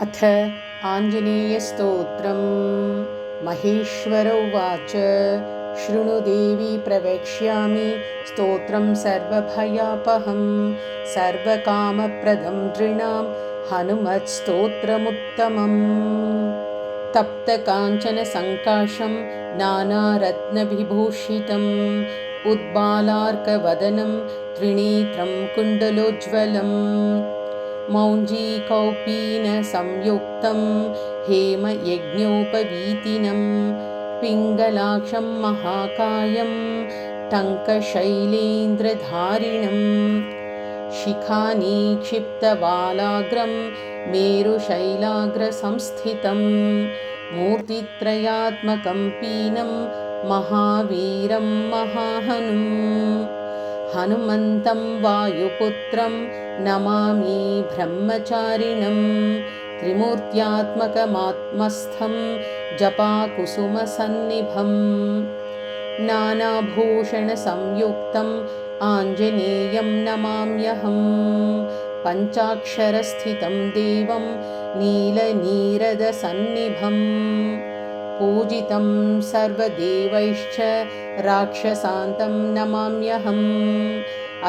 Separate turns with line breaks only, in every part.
अथ आञ्जनेयस्तोत्रम्। महेश्वर उवाच शृणु देवी प्रवक्ष्यामि स्तोत्रं सर्वभयापहं सर्वकामप्रदं नृणां हनुमत्स्तोत्रमुत्तमम्। तप्तकाञ्चनसङ्काशं नानारत्नविभूषितम् उद्बालार्कवदनं त्रिनेत्रं कुण्डलोज्ज्वलम् मौञ्जीकौपीनसंयुक्तं हेमयज्ञोपवीतिनं पिङ्गलाक्षं महाकायं टङ्कशैलेन्द्रधारिणं शिखानिक्षिप्तवालाग्रं मेरुशैलाग्रसंस्थितं मूर्तित्रयात्मकं पीनं महावीरं महाहनुम् हनुमन्तं वायुपुत्रं नमामि ब्रह्मचारिणं त्रिमूर्त्यात्मकमात्मस्थं जपाकुसुमसन्निभं नानाभूषणसंयुक्तम् आञ्जनेयं नमाम्यहं पञ्चाक्षरस्थितं देवं नीलनीरदसन्निभं पूजितं सर्वदेवैश्च राक्षसान्तं नमाम्यहम्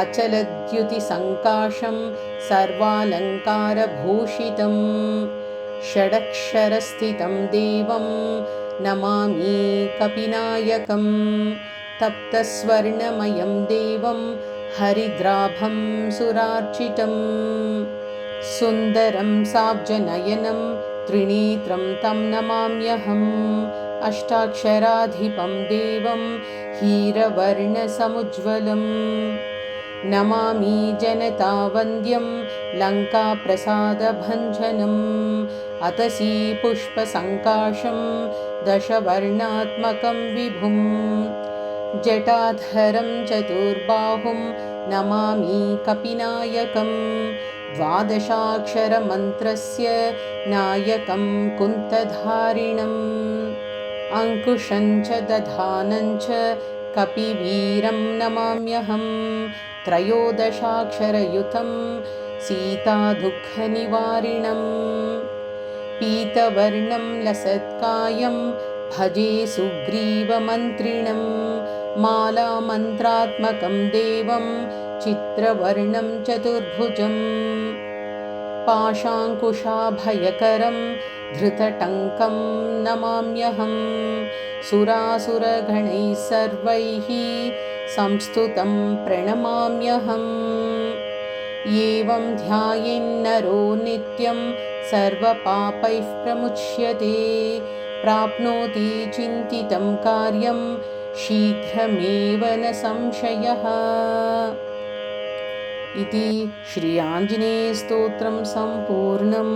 अचलद्युतिसङ्काशं सर्वालङ्कारभूषितं षडक्षरस्थितं देवं नमामि कपिनायकं तप्तस्वर्णमयं देवं हरिद्राभं सुरार्चितं सुन्दरं साब्जनयनं त्रिनेत्रं तं नमाम्यहम् अष्टाक्षराधिपं देवं हीरवर्णसमुज्ज्वलं नमामि जनतावन्द्यं लङ्काप्रसादभञ्जनम् अतसी पुष्पसङ्काशं दशवर्णात्मकं विभुं जटाधरं चतुर्बाहुं नमामि कपिनायकं द्वादशाक्षरमन्त्रस्य नायकं कुन्तधारिणम् अङ्कुशं च दधानं च कपिवीरं नमाम्यहं त्रयोदशाक्षरयुतं सीतादुःखनिवारिणं पीतवर्णं लसत्कायं भजे सुग्रीवमन्त्रिणं मालामन्त्रात्मकं देवं चित्रवर्णं चतुर्भुजं पाशाङ्कुशाभयकरं धृतटङ्कं नमाम्यहं सुरासुरगणैः सर्वैः संस्तुतं प्रणमाम्यहम् एवं ध्यायेन्नरो नित्यं सर्वपापैः प्रमुच्यते प्राप्नोति चिन्तितं कार्यं शीघ्रमेव न संशयः। इति श्री आञ्जनेयस्तोत्रं सम्पूर्णम्।